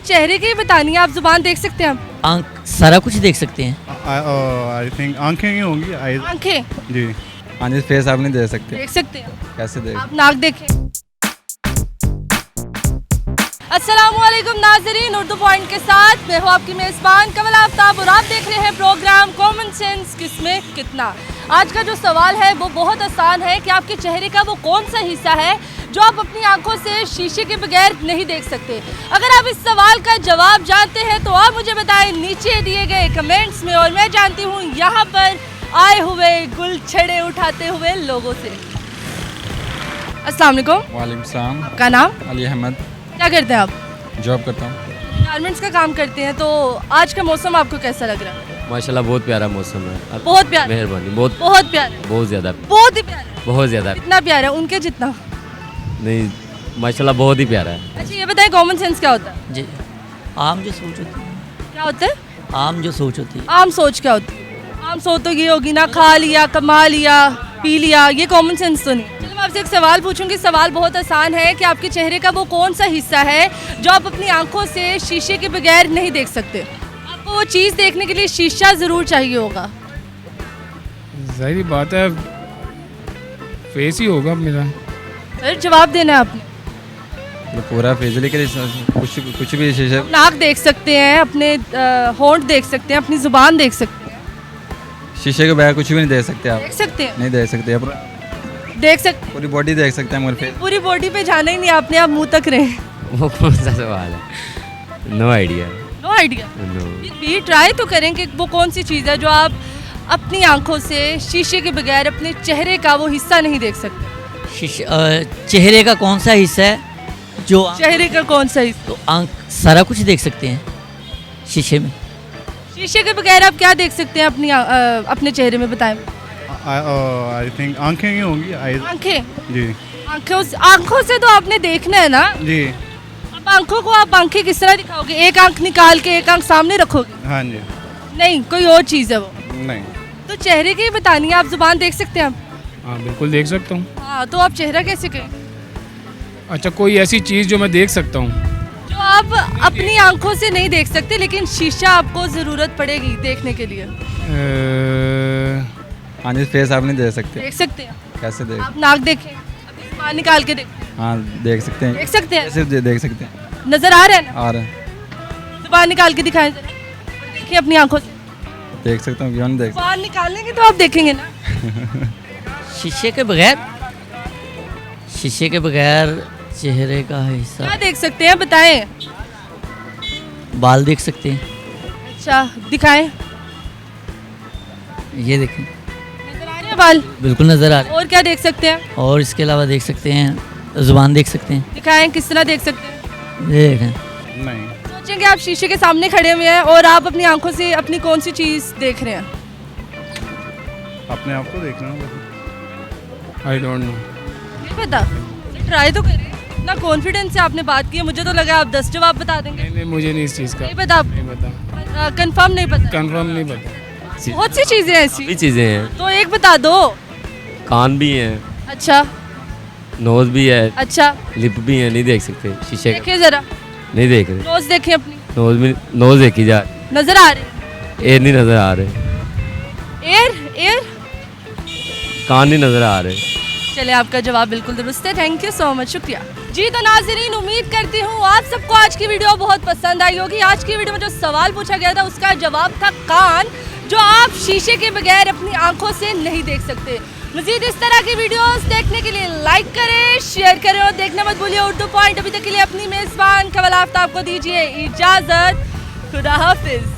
चेहरे की ही बतानी है, आप जुबान देख सकते हैं? आंख सारा कुछ देख सकते हैं। आई थिंक आंखें ही होंगी। आंखें जी। हाँ जी, फेस आप नहीं दे सकते। देख सकते हैं? कैसे देख? आप नाक देखें। अस्सलामुअलैकुम नाज़रीन, उर्दू पॉइंट के साथ मैं हूँ आपकी मेज़बान कमल आफ्ताब और आप देख रहे हैं प्रोग्राम कॉमन सेंस किसमें कितना। आज का जो सवाल है वो बहुत आसान है कि आपके चेहरे का वो कौन सा हिस्सा है जो आप अपनी आंखों से शीशे के बगैर नहीं देख सकते। अगर आप इस सवाल का जवाब जानते हैं तो आप मुझे बताएं नीचे दिए गए कमेंट्स में, और मैं जानती हूँ यहाँ पर आए हुए गुल छड़े उठाते हुए लोगों से। अस्सलाम वालेकुम। वालेकुम सलाम। आपका नाम? अली अहमद। क्या करते हैं आप? जॉब करता हूँ। गारमेंट्स का काम करते हैं। तो आज का मौसम आपको कैसा लग रहा है? माशाल्लाह बहुत प्यारा मौसम है। बहुत प्यारा। मेहरबानी। बहुत बहुत प्यारा। बहुत ज़्यादा। बहुत ही प्यारा। बहुत ज़्यादा इतना प्यारा है उनके जितना? नहीं, माशाल्लाह बहुत ही प्यारा है। अच्छा ये बताएं कॉमन सेंस क्या होता है? जी, आम जो सोच होती है। क्या होता है? आम जो सोच होती है। आम सोच क्या होती है? आम सोच तो ये होगी ना, खा लिया, कमा लिया, पी लिया, ये कॉमन सेंस तो नहीं। चलो मैं आपसे एक सवाल पूछूंगी। सवाल बहुत आसान है कि आपके चेहरे का वो कौन सा हिस्सा है जो आप अपनी आंखों से शीशे के बगैर नहीं देख सकते। आपको वो चीज़ देखने के लिए शीशा ज़रूर चाहिए होगा। जाहिर बात है, फेस ही होगा मेरा। सर जवाब देना है आपने। तो पूरा फेस, लेकिन कुछ भी शीशे। नाक देख सकते हैं, अपने होंठ देख सकते हैं, अपनी जुबान देख सकते हैं। शीशे के बगैर कुछ भी नहीं देख सकते आप। देख सकते हैं? नहीं देख सकते आप। देख सकते। पूरी बॉडी देख सकते हैं मगर फेस। पूरी बॉडी पे जाना ही नहीं आपने, आप मुंह तक रहे। वो कौन सा सवाल है? No idea. No idea. No. भी ट्राई तो करें कि वो कौन सी चीज़ है जो आप अपनी आंखों से शीशे के बगैर अपने चेहरे का वो हिस्सा नहीं देख सकते। शीशे चेहरे का कौन सा हिस्सा है जो चेहरे का कौन सा हिस्सा? तो आंख सारा कुछ देख सकते हैं शीशे में। शीशे के बगैर आप क्या देख सकते हैं अपने चेहरे में, बताएं। आई थिंक आंखें ही होंगी। आंखें। जी। आंखों से तो आपने देखना है ना। जी। अब आंखों को आप आंखें किस तरह दिखाओगे? एक आंख निकाल के एक आंख सामने रखोगे? हाँ जी। नहीं, कोई और चीज़ है वो। नहीं। तो चेहरे की ही बतानी है। आप जुबान देख सकते हैं आप? हाँ बिल्कुल देख सकता हूँ। हाँ, तो आप चेहरा कैसे कहें? अच्छा, कोई ऐसी चीज़ जो मैं देख सकता हूँ जो आप अपनी आंखों से नहीं देख सकते लेकिन शीशा आपको ज़रूरत पड़ेगी देखने के लिए। हाँ जी, फेस आप नहीं दे सकते। देख सकते हैं? कैसे देख? आप नाक देखें, अभी जुबान निकाल के देखें। हाँ देख सकते हैं। देख सकते हैं? कैसे देख सकते हैं? नज़र आ रहा है ना? आ रहे हैं। जुबान निकाल के दिखाएं जरा। देखिए अपनी आंखों से। देख सकता हूँ, क्यों नहीं देख जुबान निकालेंगे तो आप देखेंगे ना। शीशे के बगैर, शीशे के बगैर चेहरे का हिस्सा। क्या देख सकते हैं बताएं? बाल देख सकते हैं। अच्छा दिखाएं। ये देखें, नज़र आ रहे हैं बाल? बिल्कुल नज़र आ रहे और क्या देख सकते हैं? हैं। और इसके अलावा देख सकते हैं, जुबान देख सकते हैं। दिखाएं, किस तरह देख सकते हैं? ये देखें। नहीं। सोचें कि आप शीशे के सामने खड़े हुए हैं और आप अपनी आंखों से अपनी कौन सी चीज़ देख रहे हैं? अपने आप को देखना होगा। I don't know. नहीं पता? ट्राई तो करें। इतना कॉन्फिडेंस से आपने बात की है, मुझे तो लगा आप 10 जवाब बता देंगे। नहीं, मुझे नहीं इस चीज़ का नहीं पता आपको? नहीं पता। कंफर्म नहीं पता? कंफर्म नहीं पता। बहुत सी चीजें भी ऐसी, चीज़ें हैं। तो एक बता दो। कान भी हैं, अच्छा नोज भी है, अच्छा, लिप भी है। नहीं देख सकते शीशे का। देखिए जरा नहीं देख रहे। नोज देखें अपनी। नोज में नोज देखी जा। नजर आ रहे? एयर नहीं नज़र आ रहे। Air air. कान नहीं नज़र आ रहे। चले आपका जवाब बिल्कुल दुरुस्त है। थैंक यू सो मच, शुक्रिया जी। तो नाजरीन, उम्मीद करती हूँ आप सबको आज की वीडियो बहुत पसंद आई होगी। आज की वीडियो में जो सवाल पूछा गया था उसका जवाब था कान, जो आप शीशे के बगैर अपनी आंखों से नहीं देख सकते। मजीद इस तरह की वीडियोस देखने के लिए लाइक करें, शेयर करें और देखना मत भूलिए उर्दू पॉइंट। अभी तक के लिए अपनी मेज़बान कमल आफ्ताब को दीजिए इजाज़त। खुदा हाफिज़।